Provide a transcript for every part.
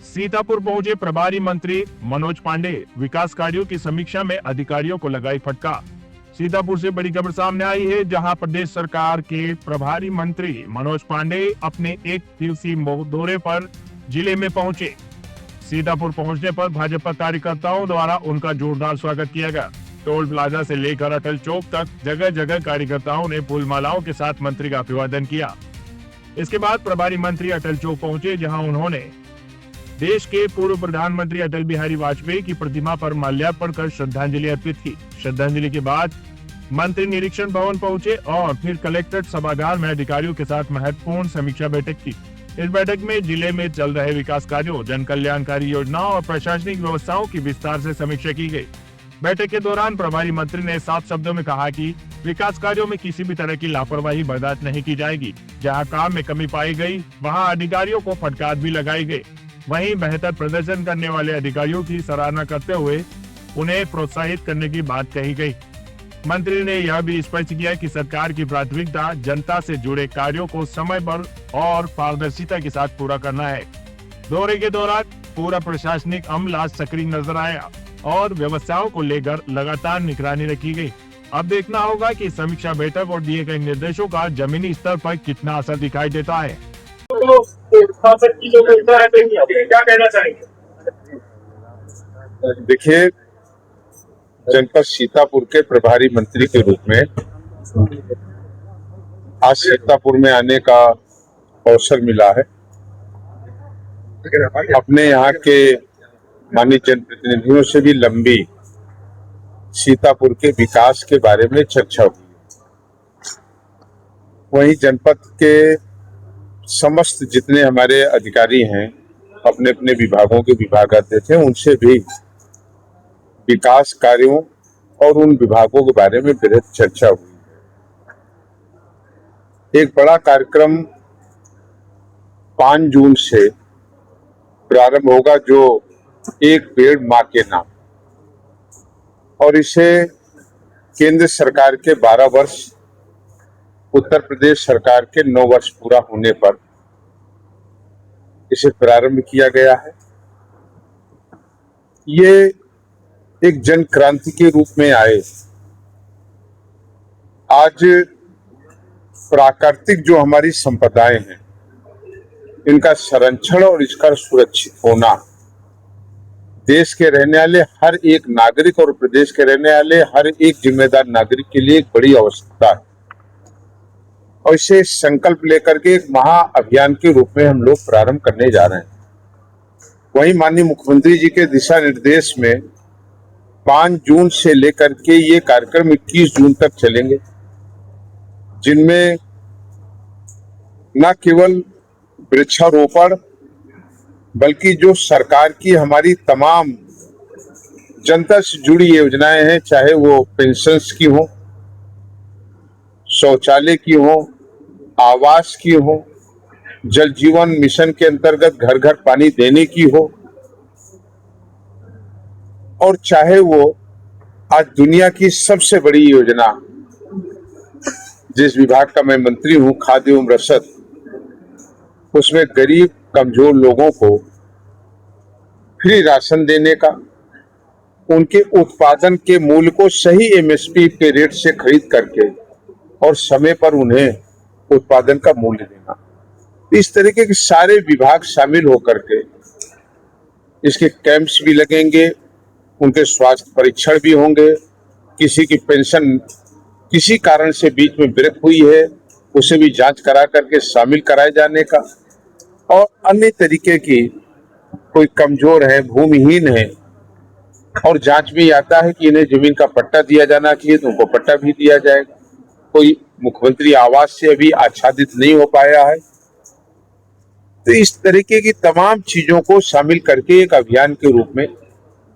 सीतापुर पहुंचे प्रभारी मंत्री मनोज पांडे, विकास कार्यों की समीक्षा में अधिकारियों को लगाई फटकार। सीतापुर से बड़ी खबर सामने आई है, जहां प्रदेश सरकार के प्रभारी मंत्री मनोज पांडे अपने एक दिवसीय दौरे पर जिले में पहुंचे। सीतापुर पहुंचने पर भाजपा कार्यकर्ताओं द्वारा उनका जोरदार स्वागत किया गया। टोल प्लाजा से लेकर अटल चौक तक जगह जगह कार्यकर्ताओं ने फूल मालाओं के साथ मंत्री का अभिवादन किया। इसके बाद प्रभारी मंत्री अटल चौक पहुंचे, जहां उन्होंने देश के पूर्व प्रधानमंत्री अटल बिहारी वाजपेयी की प्रतिमा पर माल्यार्पण कर श्रद्धांजलि अर्पित की। श्रद्धांजलि के बाद मंत्री निरीक्षण भवन पहुंचे और फिर कलेक्ट्रेट सभागार में अधिकारियों के साथ महत्वपूर्ण समीक्षा बैठक की। इस बैठक में जिले में चल रहे विकास कार्यों, जन कल्याणकारी योजनाओं और प्रशासनिक व्यवस्थाओं की विस्तार से समीक्षा की गई। बैठक के दौरान प्रभारी मंत्री ने साफ शब्दों में कहा कि विकास कार्यों में किसी भी तरह की लापरवाही बर्दाश्त नहीं की जाएगी। जहां काम में कमी पाई गई, वहां अधिकारियों को फटकार भी लगाई गई। वहीं बेहतर प्रदर्शन करने वाले अधिकारियों की सराहना करते हुए उन्हें प्रोत्साहित करने की बात कही गई। मंत्री ने यह भी स्पष्ट किया कि सरकार की प्राथमिकता जनता से जुड़े कार्यों को समय पर और पारदर्शिता के साथ पूरा करना है। दौरे के दौरान पूरा प्रशासनिक अमला आज सक्रिय नजर आया और व्यवस्थाओं को लेकर लगातार निगरानी रखी गई। अब देखना होगा कि समीक्षा बैठक और दिए गए निर्देशों का जमीनी स्तर पर कितना असर दिखाई देता है। क्या कहना चाहेंगे? देखिए, जनपद सीतापुर के प्रभारी मंत्री के रूप में आज सीतापुर में आने का अवसर मिला है। अपने यहाँ के माननीय जनप्रतिनिधियों से भी लंबी सीतापुर के विकास के बारे में चर्चा हुई। वहीं जनपद के समस्त जितने हमारे अधिकारी हैं, अपने अपने विभागों के विभागाध्यक्ष हैं, उनसे भी विकास कार्यों और उन विभागों के बारे में बृहद चर्चा हुई। एक बड़ा कार्यक्रम 5 जून से प्रारंभ होगा, जो एक पेड़ मां के नाम, और इसे केंद्र सरकार के 12 वर्ष, उत्तर प्रदेश सरकार के 9 वर्ष पूरा होने पर इसे प्रारंभ किया गया है। ये एक जन क्रांति के रूप में आए। आज प्राकृतिक जो हमारी संपदाएं हैं, इनका संरक्षण और इसका सुरक्षित होना देश के रहने वाले हर एक नागरिक और प्रदेश के रहने वाले हर एक जिम्मेदार नागरिक के लिए एक बड़ी आवश्यकता है। और इसे संकल्प लेकर के एक महा अभियान के रूप में हम लोग प्रारंभ करने जा रहे हैं। वहीं माननीय मुख्यमंत्री जी के दिशा निर्देश में 5 जून से लेकर के ये कार्यक्रम 21 जून तक चलेंगे, जिनमें न केवल वृक्षारोपण बल्कि जो सरकार की हमारी तमाम जनता से जुड़ी योजनाएं हैं, चाहे वो पेंशन्स की हो, शौचालय की हो, आवास की हो, जल जीवन मिशन के अंतर्गत घर घर पानी देने की हो, और चाहे वो आज दुनिया की सबसे बड़ी योजना, जिस विभाग का मैं मंत्री हूं, खाद्य एवं रसद, उसमें गरीब कमजोर लोगों को फ्री राशन देने का, उनके उत्पादन के मूल्य को सही एमएसपी के रेट से खरीद करके और समय पर उन्हें उत्पादन का मूल्य देना। इस तरीके के सारे विभाग शामिल होकर के इसके कैंप्स भी लगेंगे, उनके स्वास्थ्य परीक्षण भी होंगे। किसी की पेंशन किसी कारण से बीच में ब्रेक हुई है, उसे भी जांच करा करके शामिल कराए जाने का, और अन्य तरीके की कोई कमजोर है, भूमिहीन है, और जांच में आता है कि इन्हें जमीन का पट्टा दिया जाना चाहिए, तो उनको पट्टा भी दिया जाएगा। कोई मुख्यमंत्री आवास से अभी आच्छादित नहीं हो पाया है, तो इस तरीके की तमाम चीजों को शामिल करके एक अभियान के रूप में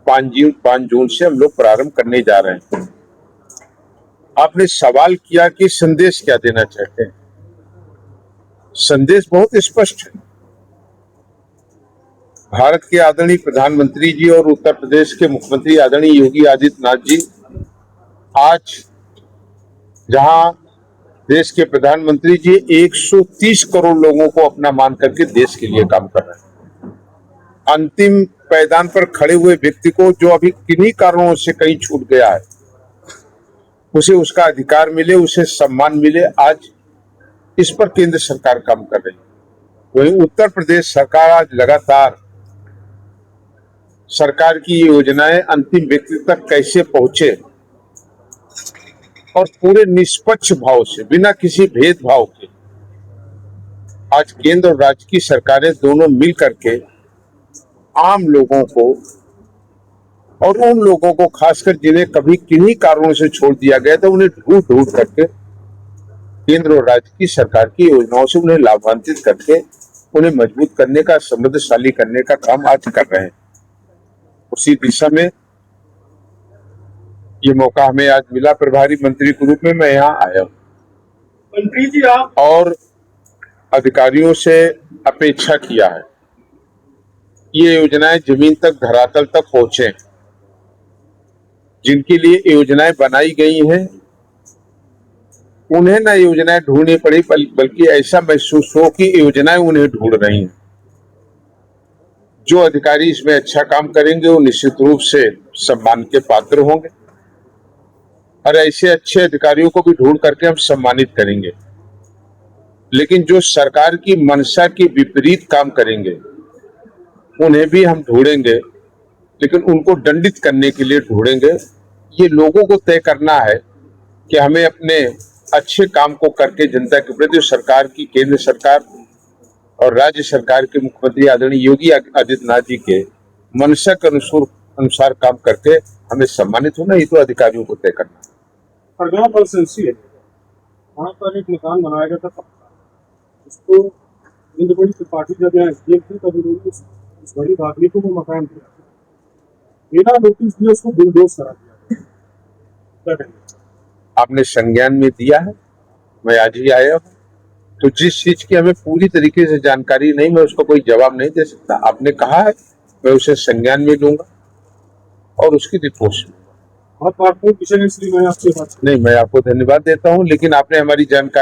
5 जून से हम लोग प्रारंभ करने जा रहे हैं। आपने सवाल किया कि संदेश क्या देना चाहते हैं। संदेश बहुत स्पष्ट है। भारत के आदरणीय प्रधानमंत्री जी और उत्तर प्रदेश के मुख्यमंत्री आदरणीय योगी आदित्यनाथ जी आज जहां देश के प्रधानमंत्री जी 130 करोड़ लोगों को अपना मान करके देश के लिए काम कर रहे हैं, अंतिम पायदान पर खड़े हुए व्यक्ति को जो अभी किन्हीं कारणों से कहीं छूट गया है, उसे उसका अधिकार मिले, उसे सम्मान मिले। आज इस पर केंद्र सरकार काम कर रही है। वहीं उत्तर प्रदेश सरकार आज लगातार सरकार की योजनाएं अंतिम व्यक्ति तक कैसे पहुंचे और पूरे निष्पक्ष भाव से, बिना किसी भेदभाव के, आज केंद्र और राज्य की सरकारें दोनों मिल करके आम लोगों को और उन लोगों को, खासकर जिन्हें कभी किन्हीं कारणों से छोड़ दिया गया था, उन्हें ढूंढ ढूंढ करके केंद्र और राज्य की सरकार की योजनाओं से उन्हें लाभान्वित करके उन्हें मजबूत करने का, समृद्धशाली करने का काम आज कर रहे हैं। उसी दिशा में ये मौका हमें आज मिला। प्रभारी मंत्री के रूप में मैं यहाँ आया हूँ। मंत्री जी, आप और अधिकारियों से अपेक्षा किया है ये योजनाएं जमीन तक, धरातल तक पहुंचे। जिनके लिए योजनाएं बनाई गई हैं उन्हें ना योजनाएं ढूंढनी पड़ी, बल्कि ऐसा महसूस हो कि योजनाएं उन्हें ढूंढ रही हैं। जो अधिकारी इसमें अच्छा काम करेंगे वो निश्चित रूप से सम्मान के पात्र होंगे और ऐसे अच्छे अधिकारियों को भी ढूंढ करके हम सम्मानित करेंगे। लेकिन जो सरकार की मंशा के विपरीत काम करेंगे उन्हें भी हम ढूंढेंगे, लेकिन उनको दंडित करने के लिए ढूंढेंगे। ये लोगों को तय करना है कि हमें अपने अच्छे काम को करके जनता के प्रति सरकार की, केंद्र सरकार और राज्य सरकार के मुख्यमंत्री आदरणीय योगी आदित्यनाथ जी के मंशा के अनुसार काम करके हमें सम्मानित होना, ये तो अधिकारियों को तय करना है। खड़गवां कंस्टिट्यूंसी है, वहाँ पर एक मकान बनाया गया था, उसको इंद्रबड़ी त्रिपाठी जब यहाँ एसडीएम थे तब उन्होंने उस बड़ी भागनी को वो मकान दिया, बिना नोटिस दिए उसको बुलडोज करा दिया। क्या कहेंगे? आपने संज्ञान में दिया है, मैं आज ही आया हूँ, तो जिस चीज की हमें पूरी तरीके से जानकारी नहीं, मैं उसको कोई जवाब नहीं दे सकता। आपने कहा है, मैं उसे संज्ञान में लूंगा और उसकी रिपोर्ट बहुत बात विषय में इसलिए मैं आपसे बात नहीं, मैं आपको धन्यवाद देता हूं, लेकिन आपने हमारी जानकारी